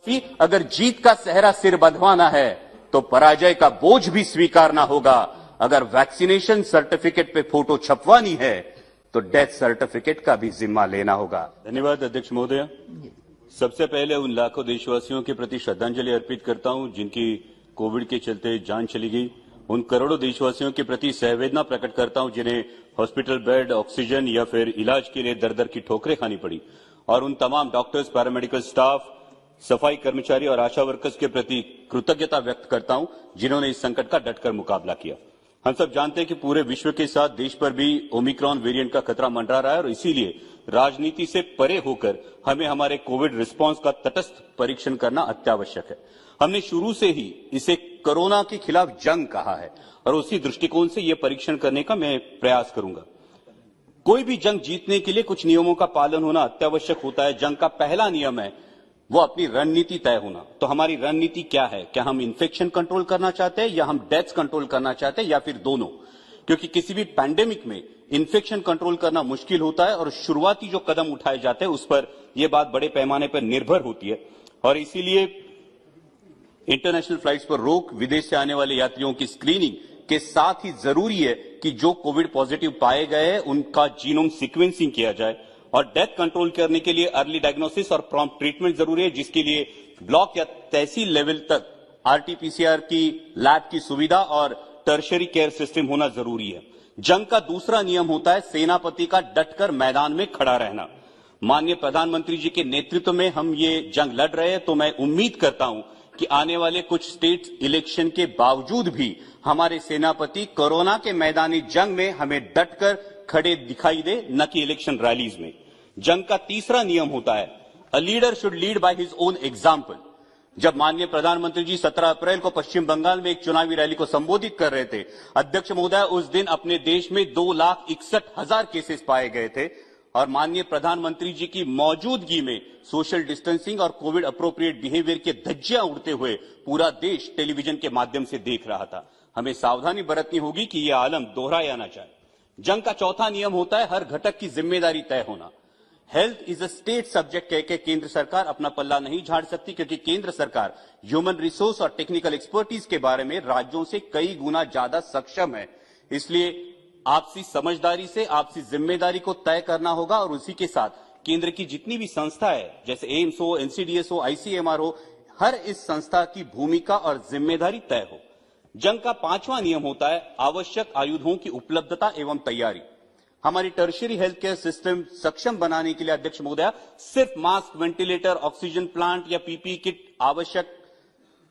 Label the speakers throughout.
Speaker 1: अगर जीत का सेहरा सिर बंधवाना है तो पराजय का बोझ भी स्वीकारना होगा। अगर वैक्सीनेशन सर्टिफिकेट पे फोटो छपवानी है तो डेथ सर्टिफिकेट का भी जिम्मा लेना होगा।
Speaker 2: धन्यवाद अध्यक्ष महोदय। सबसे पहले उन लाखों देशवासियों के प्रति श्रद्धांजलि अर्पित करता हूं जिनकी कोविड के चलते जान चली गई। उन करोड़ों देशवासियों के प्रति संवेदना प्रकट करता हूं जिन्हें हॉस्पिटल बेड, ऑक्सीजन या फिर इलाज के लिए दर दर की ठोकरें खानी पड़ी। और उन तमाम डॉक्टर्स, पैरामेडिकल स्टाफ, सफाई कर्मचारी और आशा वर्कर्स के प्रति कृतज्ञता व्यक्त करता हूं जिन्होंने इस संकट का डटकर मुकाबला किया। हम सब जानते हैं कि पूरे विश्व के साथ देश पर भी ओमिक्रॉन वेरिएंट का खतरा मंडरा रहा है और इसीलिए राजनीति से परे होकर हमें हमारे कोविड रिस्पांस का तटस्थ परीक्षण करना अत्यावश्यक है। हमने शुरू से ही इसे कोरोना के खिलाफ जंग कहा है और उसी दृष्टिकोण से यह परीक्षण करने का मैं प्रयास करूंगा। कोई भी जंग जीतने के लिए कुछ नियमों का पालन होना अत्यावश्यक होता है। जंग का पहला नियम है वो अपनी रणनीति तय होना। तो हमारी रणनीति क्या है? क्या हम इन्फेक्शन कंट्रोल करना चाहते हैं या हम डेथ कंट्रोल करना चाहते हैं या फिर दोनों? क्योंकि किसी भी पैंडेमिक में इन्फेक्शन कंट्रोल करना मुश्किल होता है और शुरुआती जो कदम उठाए जाते हैं उस पर यह बात बड़े पैमाने पर निर्भर होती है और इसीलिए इंटरनेशनल फ्लाइट्स पर रोक, विदेश से आने वाले यात्रियों की स्क्रीनिंग के साथ ही जरूरी है कि जो कोविड पॉजिटिव पाए गए हैं उनका जीनोम सीक्वेंसिंग किया जाए और डेथ कंट्रोल करने के लिए अर्ली डायग्नोसिस और प्रॉम्प्ट ट्रीटमेंट जरूरी है, जिसके लिए ब्लॉक या तहसील लेवल तक आरटीपीसीआर की लैब की सुविधा और टर्शरी केयर सिस्टम होना जरूरी है। जंग का दूसरा नियम होता है सेनापति का डटकर मैदान में खड़ा रहना। माननीय प्रधानमंत्री जी के नेतृत्व में हम ये जंग लड़ रहे हैं तो मैं उम्मीद करता हूं कि आने वाले कुछ स्टेट इलेक्शन के बावजूद भी हमारे सेनापति कोरोना के मैदानी जंग में हमें डटकर खड़े दिखाई दे, न कि इलेक्शन रैलीज में। जंग का तीसरा नियम होता है a leader should lead by his own example. जब माननीय प्रधानमंत्री जी 17 अप्रैल को पश्चिम बंगाल में एक चुनावी रैली को संबोधित कर रहे थे, अध्यक्ष महोदय, उस दिन अपने देश में 2,61,000 केसेस पाए गए थे और माननीय प्रधानमंत्री जी की मौजूदगी में सोशल डिस्टेंसिंग और कोविड अप्रोप्रिएट बिहेवियर के धज्जियां उड़ते हुए पूरा देश टेलीविजन के माध्यम से देख रहा था। हमें सावधानी बरतनी होगी कि यह आलम दोहराया ना जाए। जंग का चौथा नियम होता है हर घटक की जिम्मेदारी तय होना। Health is a state subject कह के केंद्र सरकार अपना पल्ला नहीं झाड़ सकती, क्योंकि केंद्र सरकार ह्यूमन रिसोर्स और टेक्निकल एक्सपर्टीज के बारे में राज्यों से कई गुना ज्यादा सक्षम है। इसलिए आपसी समझदारी से आपसी जिम्मेदारी को तय करना होगा और उसी के साथ केंद्र की जितनी भी संस्था है, जैसे एम्स हो, एनसीडीएस हो, आईसीएमआर हो, हर इस संस्था की भूमिका और जिम्मेदारी तय हो। जंग का पांचवा नियम होता है आवश्यक आयुधों की उपलब्धता एवं तैयारी। हमारी टर्शियरी हेल्थ केयर सिस्टम सक्षम बनाने के लिए अध्यक्ष महोदय सिर्फ मास्क, वेंटिलेटर, ऑक्सीजन प्लांट या पीपीई किट आवश्यक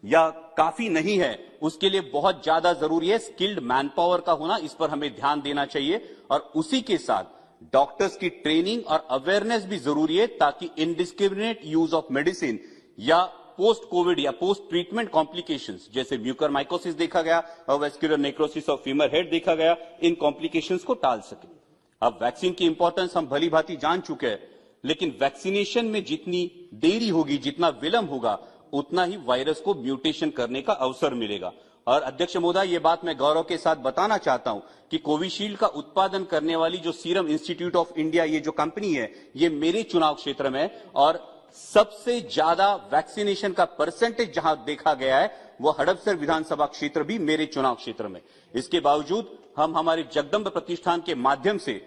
Speaker 2: या काफी नहीं है, उसके लिए बहुत ज्यादा जरूरी है स्किल्ड मैन पावर का होना। इस पर हमें ध्यान देना चाहिए और उसी के साथ डॉक्टर्स की ट्रेनिंग और अवेयरनेस भी जरूरी है ताकि इनडिस्क्रिमिनेट यूज ऑफ मेडिसिन या पोस्ट कोविड या पोस्ट ट्रीटमेंट कॉम्प्लिकेशंस जैसे म्यूकरमाइकोसिस देखा गया और vascular necrosis of femur head देखा गया, इन कॉम्प्लिकेशंस को टाल सके। अब वैक्सीन की इंपॉर्टेंस हम भली भांति जान चुके हैं, लेकिन वैक्सीनेशन में जितनी देरी होगी, जितना विलंब होगा, उतना ही वायरस को म्यूटेशन करने का अवसर मिलेगा। और अध्यक्ष महोदय, ये बात मैं गौरव के साथ बताना चाहता हूं कि कोविशील्ड का उत्पादन करने वाली जो सीरम इंस्टीट्यूट ऑफ इंडिया, ये जो कंपनी है, ये मेरे चुनाव क्षेत्र में और सबसे ज्यादा वैक्सीनेशन का परसेंटेज जहां देखा गया है वो हड़पसर विधानसभा क्षेत्र भी मेरे चुनाव क्षेत्र में। इसके बावजूद हम हमारे जगदम्ब प्रतिष्ठान के माध्यम से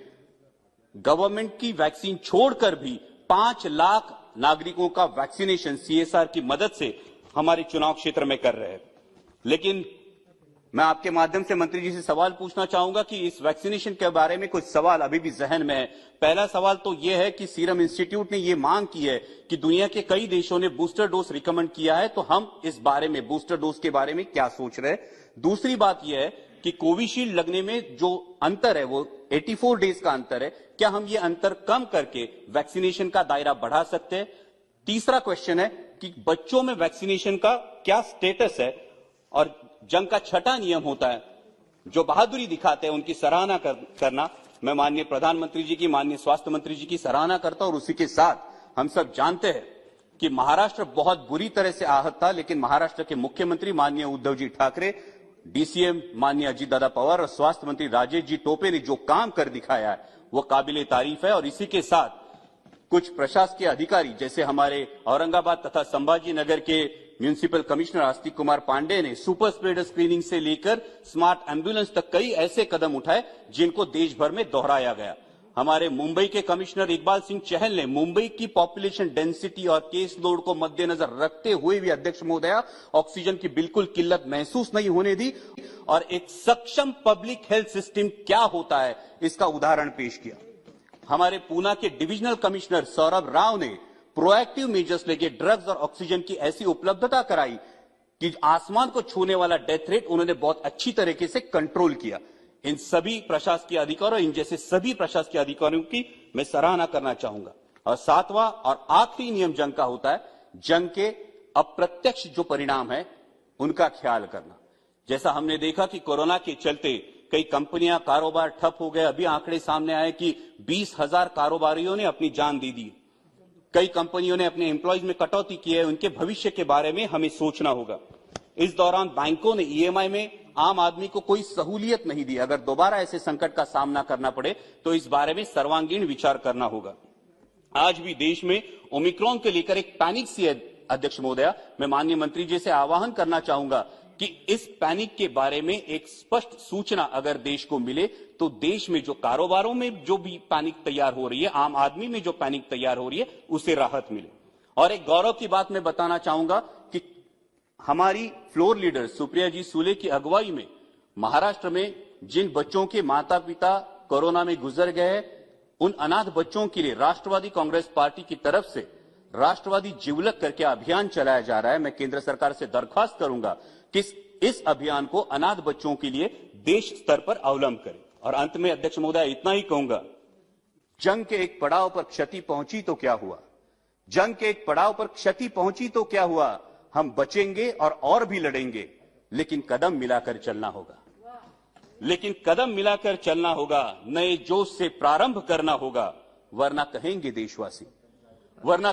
Speaker 2: गवर्नमेंट की वैक्सीन छोड़कर भी 5 लाख नागरिकों का वैक्सीनेशन सीएसआर की मदद से हमारे चुनाव क्षेत्र में कर रहे हैं। लेकिन मैं आपके माध्यम से मंत्री जी से सवाल पूछना चाहूंगा कि इस वैक्सीनेशन के बारे में कुछ सवाल अभी भी जहन में है। पहला सवाल तो यह है कि सीरम इंस्टीट्यूट ने यह मांग की है कि दुनिया के कई देशों ने बूस्टर डोज रिकमेंड किया है, तो हम इस बारे में बूस्टर डोज के बारे में क्या सोच रहे हैं। दूसरी बात यह है कि कोविशील्ड लगने में जो अंतर है वो 84 डेज का अंतर है, क्या हम ये अंतर कम करके वैक्सीनेशन का दायरा बढ़ा सकते हैं। तीसरा क्वेश्चन है कि बच्चों में वैक्सीनेशन का क्या स्टेटस है। और जंग का छठा नियम होता है जो बहादुरी दिखाते हैं उनकी सराहना करना। मैं माननीय प्रधानमंत्री जी की, माननीय स्वास्थ्य मंत्री जी की सराहना करता हूं और उसी के साथ हम सब जानते हैं कि महाराष्ट्र बहुत बुरी तरह से आहत था, लेकिन महाराष्ट्र के मुख्यमंत्री माननीय उद्धव जी ठाकरे, डीसीएम माननीय अजीत दादा पवार और स्वास्थ्य मंत्री राजेश जी टोपे ने जो काम कर दिखाया है वो काबिले तारीफ है। और इसी के साथ
Speaker 1: कुछ प्रशासकीय अधिकारी जैसे हमारे औरंगाबाद तथा संभाजी नगर के म्युनिसिपल कमिश्नर आस्तिक कुमार पांडे ने सुपर स्प्रेडर स्क्रीनिंग से लेकर स्मार्ट एम्बुलेंस तक कई ऐसे कदम उठाए जिनको देश भर में दोहराया गया। हमारे मुंबई के कमिश्नर इकबाल सिंह चहल ने मुंबई की पॉपुलेशन डेंसिटी और केस लोड को मद्देनजर रखते हुए भी अध्यक्ष महोदया ऑक्सीजन की बिल्कुल किल्लत महसूस नहीं होने दी और एक सक्षम पब्लिक हेल्थ सिस्टम क्या होता है इसका उदाहरण पेश किया। हमारे पूना के डिविजनल कमिश्नर सौरभ राव ने प्रोएक्टिव मेजर्स लेके ड्रग्स और ऑक्सीजन की ऐसी उपलब्धता कराई कि आसमान को छूने वाला डेथ रेट उन्होंने बहुत अच्छी तरीके से कंट्रोल किया। इन सभी प्रशासकीय अधिकारियों, इन जैसे सभी प्रशासकीय अधिकारियों की मैं सराहना करना चाहूंगा। और सातवां और आखिरी नियम जंग का होता है जंग के अप्रत्यक्ष जो परिणाम है उनका ख्याल करना। जैसा हमने देखा कि कोरोना के चलते कई कंपनियां, कारोबार ठप हो गए। अभी आंकड़े सामने आए कि 20,000 कारोबारियों ने अपनी जान दे दी। कई कंपनियों ने अपने एम्प्लॉयज में कटौती की है। उनके भविष्य के बारे में हमें सोचना होगा। इस दौरान बैंकों ने ईएमआई में आम आदमी को कोई सहूलियत नहीं दी। अगर दोबारा ऐसे संकट का सामना करना पड़े तो इस बारे में सर्वांगीण विचार करना होगा। आज भी देश में ओमिक्रॉन को लेकर एक पैनिक सी है। अध्यक्ष महोदया, मैं माननीय मंत्री जी से आह्वान करना चाहूंगा कि इस पैनिक के बारे में एक स्पष्ट सूचना अगर देश को मिले तो देश में जो कारोबारों में जो भी पैनिक तैयार हो रही है, आम आदमी में जो पैनिक तैयार हो रही है, उसे राहत मिले। और एक गौरव की बात मैं बताना चाहूंगा कि हमारी फ्लोर लीडर सुप्रिया जी सूले की अगुवाई में महाराष्ट्र में जिन बच्चों के माता पिता कोरोना में गुजर गए, उन अनाथ बच्चों के लिए राष्ट्रवादी कांग्रेस पार्टी की तरफ से राष्ट्रवादी जिवलक करके अभियान चलाया जा रहा है। मैं केंद्र सरकार से दरख्वास्त करूंगा कि इस अभियान को अनाथ बच्चों के लिए देश स्तर पर अवलंब करें। और अंत में अध्यक्ष महोदय इतना ही कहूंगा, जंग के एक पड़ाव पर क्षति पहुंची तो क्या हुआ, जंग के एक पड़ाव पर क्षति पहुंची तो क्या हुआ, हम बचेंगे और भी लड़ेंगे, लेकिन कदम मिलाकर चलना होगा। लेकिन कदम मिलाकर चलना होगा, नए जोश से प्रारंभ करना होगा, वरना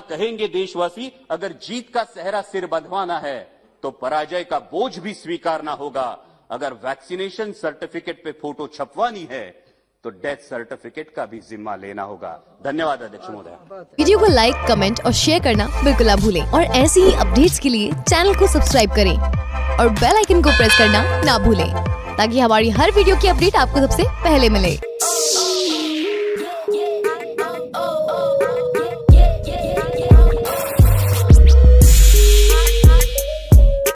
Speaker 1: कहेंगे देशवासी अगर जीत का सेहरा सिर बंधवाना है तो पराजय का बोझ भी स्वीकारना होगा। अगर वैक्सीनेशन सर्टिफिकेट पे फोटो छपवानी है तो डेथ सर्टिफिकेट का भी जिम्मा लेना होगा। धन्यवाद अध्यक्ष महोदय।
Speaker 3: वीडियो को लाइक, कमेंट और शेयर करना बिल्कुल ना भूलें और ऐसी ही अपडेट्स के लिए चैनल को सब्सक्राइब करें और बेल आइकन को प्रेस करना ना भूलें ताकि हमारी हर वीडियो की अपडेट आपको सबसे पहले मिले।